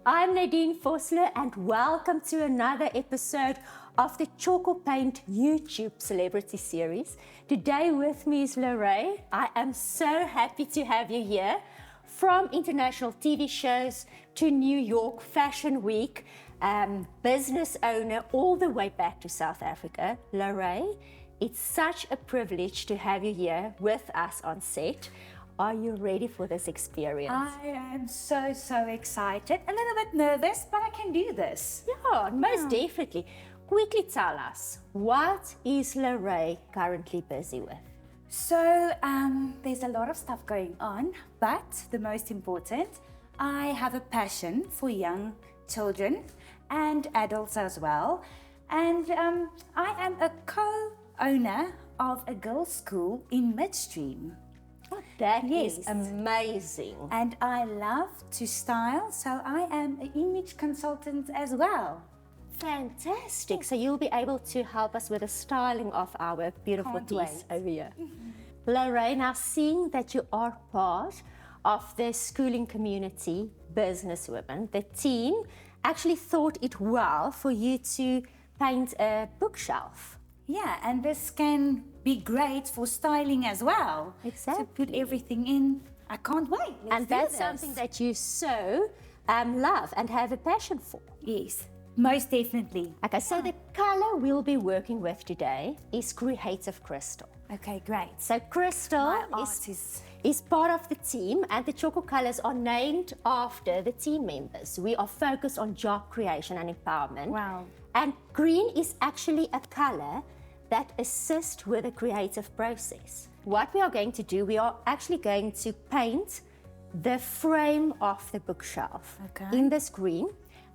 I'm Nadine Vosloo and welcome to another episode of the Tjhoko Paint YouTube Celebrity Series. Today with me is Luré. I am so happy to have you here. From international TV shows to New York Fashion Week, business owner all the way back to South Africa. Luré, it's such a privilege to have you here with us on set. Are you ready for this experience? I am so excited. A little bit nervous, but I can do this. Yeah, most definitely. Quickly tell us, what is Luré currently busy with? So, there's a lot of stuff going on, but the most important, I have a passion for young children and adults as well. And I am a co-owner of a girls' school in Midstream. Oh, that is amazing. And I love to style, so I am an image consultant as well. Fantastic. So you'll be able to help us with the styling of our beautiful tees over here. Luré, now seeing that you are part of the schooling community, businesswomen, the team actually thought it well for you to paint a bookshelf. Yeah, and this can be great for styling as well. Exactly. To put everything in. I can't wait. And that's something that you so love and have a passion for. Yes, most definitely. Okay, so the color we'll be working with today is Creative Crystal. Okay, great. So Crystal is part of the team, and the Tjhoko colors are named after the team members. We are focused on job creation and empowerment. Wow. And green is actually a color that assists with the creative process. What we are going to do, we are actually going to paint the frame of the bookshelf in this green,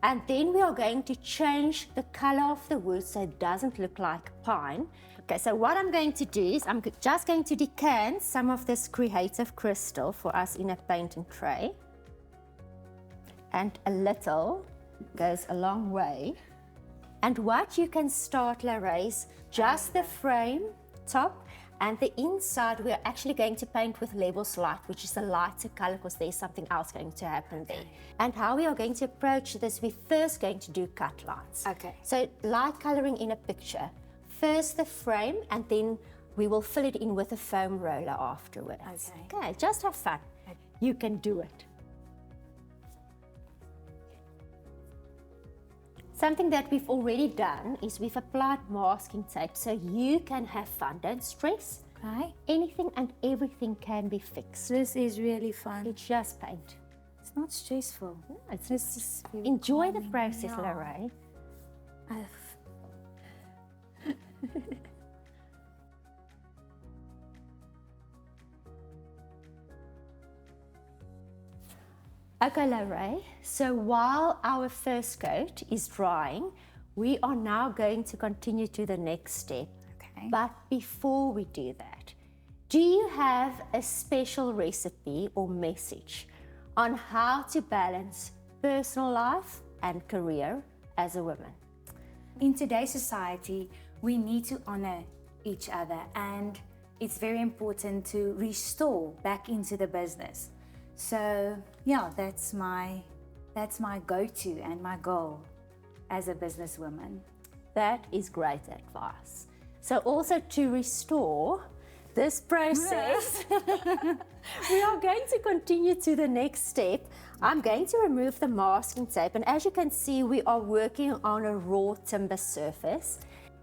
and then we are going to change the color of the wood so it doesn't look like pine. Okay, so what I'm going to do is I'm just going to decant some of this Creative Crystal for us in a painting tray. And a little goes a long way. And what you can start, Luré, is just the frame top, and the inside we're actually going to paint with Levels Light, which is a lighter color because there's something else going to happen there. And how we are going to approach this, we're first going to do cut lines. Okay. So light coloring in a picture. First the frame, and then we will fill it in with a foam roller afterwards. Okay, just have fun. You can do it. Something that we've already done is we've applied masking tape so you can have fun. Don't stress. Okay. Anything and everything can be fixed. This is really fun. It's just paint. It's not stressful. No, it's just enjoy the process, Luré. Okay, Luré, so while our first coat is drying, we are now going to continue to the next step. Okay. But before we do that, do you have a special recipe or message on how to balance personal life and career as a woman? In today's society, we need to honor each other, and it's very important to restore back into the business. So yeah, that's my go-to and my goal as a businesswoman. That is great advice. So also to restore this process, we are going to continue to the next step. I'm going to remove the masking tape, and as you can see, we are working on a raw timber surface.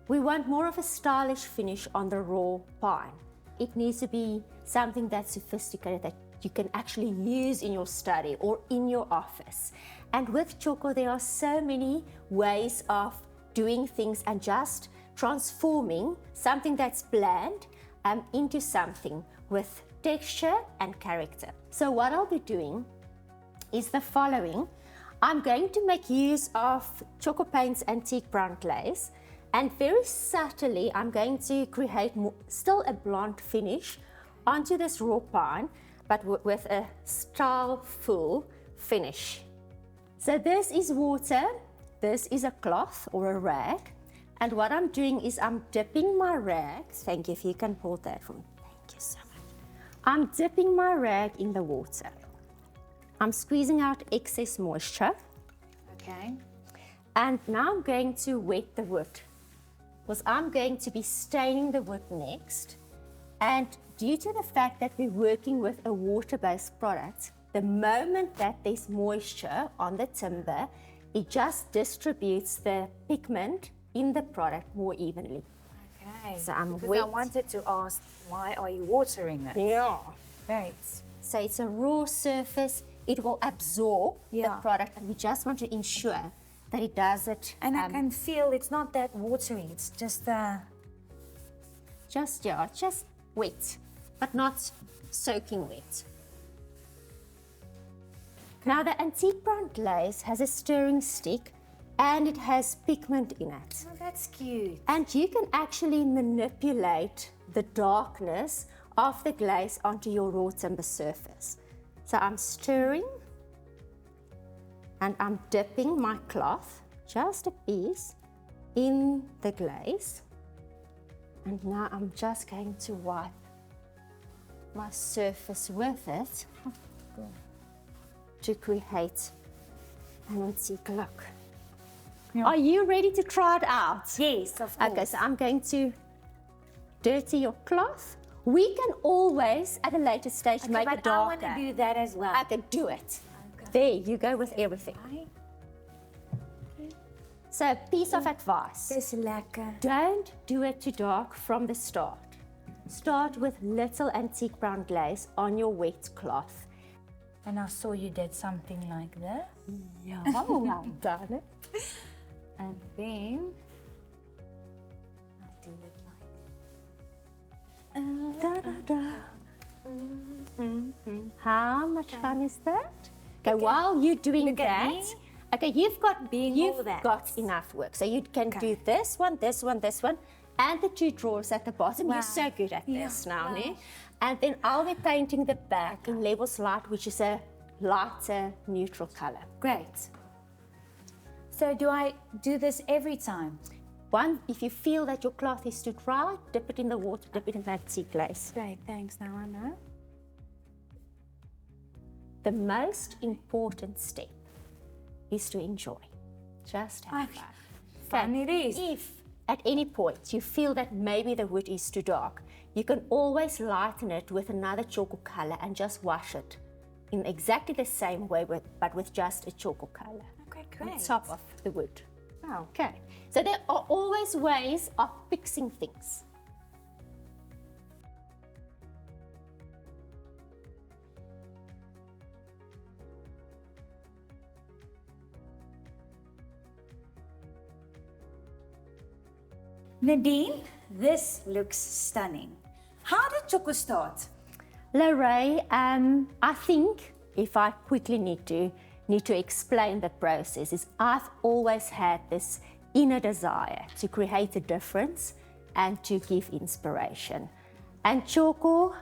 We want more of a stylish finish on the raw pine. It needs to be something that's sophisticated, that you can actually use in your study or in your office. And with Tjhoko, there are so many ways of doing things and just transforming something that's bland into something with texture and character. So what I'll be doing is the following. I'm going to make use of Tjhoko Paint's antique brown glaze, and very subtly I'm going to create still a blonde finish onto this raw pine, but with a styleful finish. So this is water, this is a cloth or a rag, and what I'm doing is I'm dipping my rag, thank you if you can pull that from me, thank you so much. I'm dipping my rag in the water. I'm squeezing out excess moisture, Okay. And now I'm going to wet the wood, because I'm going to be staining the wood next. And due to the fact that we're working with a water-based product, the moment that there's moisture on the timber, it just distributes the pigment in the product more evenly. Okay. So I'm because wet. I wanted to ask, why are you watering it? Yeah. Right. So it's a raw surface. It will absorb the Yeah. product, and we just want to ensure that it does it. And I can feel it's not that watery. It's just just wet, but not soaking wet. Now the antique brown glaze has a stirring stick and it has pigment in it. Oh, that's cute. And you can actually manipulate the darkness of the glaze onto your raw timber surface. So I'm stirring and I'm dipping my cloth, just a piece, in the glaze. And now I'm just going to wipe my surface with it to create an antique look. Yeah. Are you ready to try it out? Yes, of course. Okay, so I'm going to dirty your cloth. We can always, at a later stage, Okay, make but it darker. I want to do that as well. I can do it. Okay. There, you go with everything. So, piece of advice. Dis lekker. Don't do it too dark from the start. Start with little antique brown glaze on your wet cloth. And I saw you did something like this. Yeah, well done. And then I do it like Da, da, da. How much fun is that? Okay, while you're doing look at that, me. okay, you've got all that. enough work. So you can Okay. do this one, this one, this one, and the two drawers at the bottom. Wow. You're so good at Yeah, this now, wow. ne? And then I'll be painting the back in Levels Light, which is a lighter neutral color. great. So do I do this every time? One, if you feel that your cloth is too dry, dip it in the water, dip it in that antique glaze. Great, thanks. Now I know. The most important step is to enjoy. Just have fun. Fun it is. If at any point you feel that maybe the wood is too dark, you can always lighten it with another Tjhoko color and just wash it in exactly the same way, but with just a Tjhoko color Okay, on great. top of the wood. Okay, so there are always ways of fixing things. Nadine, this looks stunning. How did Tjhoko start? Luré, I think if I quickly need to explain the process, is I've always had this inner desire to create a difference and to give inspiration. And Tjhoko,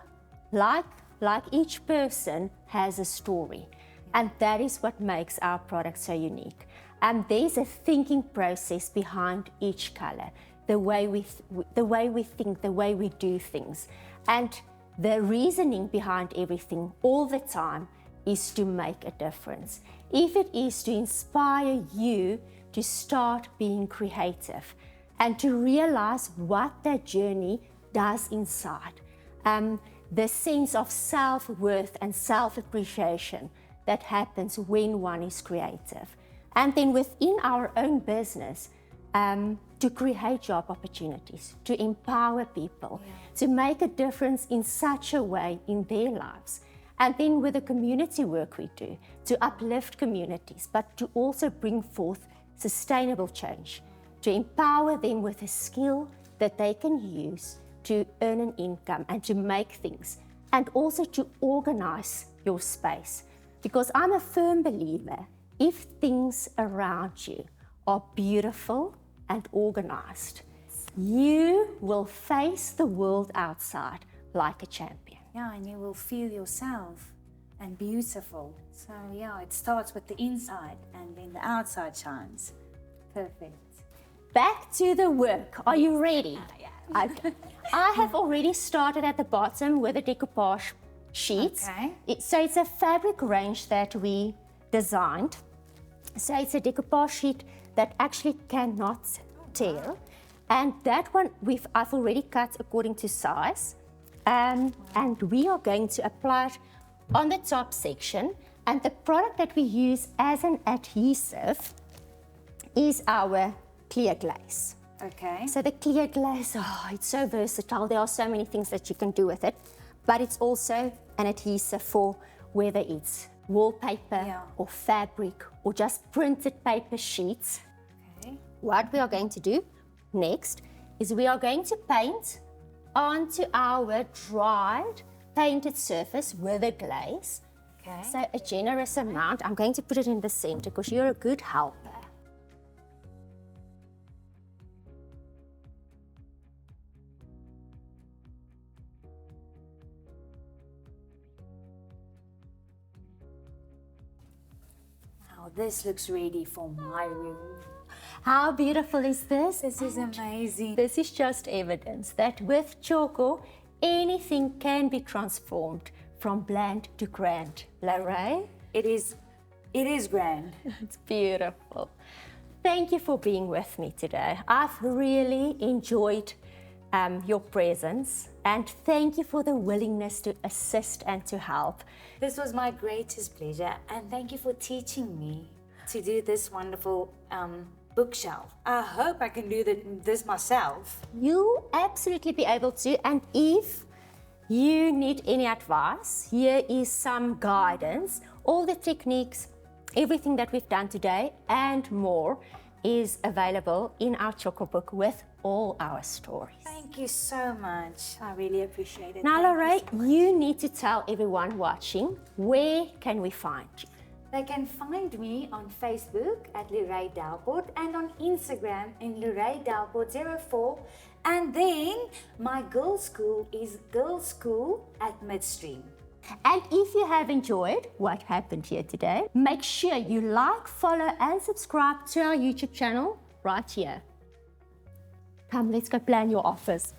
like each person, has a story. And that is what makes our product so unique. And there's a thinking process behind each color, the way we think, the way we do things. And the reasoning behind everything all the time is to make a difference. If it is to inspire you to start being creative and to realize what that journey does inside, the sense of self-worth and self-appreciation that happens when one is creative. And then within our own business, to create job opportunities, to empower people, to make a difference in such a way in their lives. And then with the community work we do, to uplift communities, but to also bring forth sustainable change, to empower them with a skill that they can use to earn an income and to make things, and also to organize your space. Because I'm a firm believer, if things around you are beautiful and organized, you will face the world outside like a champion. Yeah, and you will feel yourself and beautiful. So yeah, it starts with the inside and then the outside shines. Perfect. Back to the work. Are you ready? Okay. I have already started at the bottom with the decoupage sheets. Okay. So it's a fabric range that we designed. So it's a decoupage sheet that actually cannot tear. And that one I've already cut according to size. And we are going to apply it on the top section. And the product that we use as an adhesive is our clear glaze. Okay. So the clear glaze, it's so versatile. There are so many things that you can do with it. But it's also an adhesive for whether it's wallpaper or fabric or just printed paper sheets. Okay. What we are going to do next is we are going to paint onto our dried painted surface with a glaze. Okay. So a generous amount. I'm going to put it in the center because you're a good helper. Wow, this looks ready for my room. How beautiful is this? This is amazing. This is just evidence that with Tjhoko, anything can be transformed from bland to grand. Luré? It is grand. It's beautiful. Thank you for being with me today. I've really enjoyed your presence, and thank you for the willingness to assist and to help. This was my greatest pleasure, and thank you for teaching me to do this wonderful bookshelf. I hope I can do this myself. You'll absolutely be able to, and if you need any advice, here is some guidance. All the techniques, everything that we've done today and more is available in our Tjhoko book with all our stories. Thank you so much. I really appreciate it. Now, Thank Luré, you need to tell everyone watching, where can we find you? They can find me on Facebook at Luré Delport and on Instagram in Luré Delport 04. And then my girls' school is Girls' School at Midstream. And if you have enjoyed what happened here today, make sure you like, follow and subscribe to our YouTube channel right here. Come, let's go plan your office.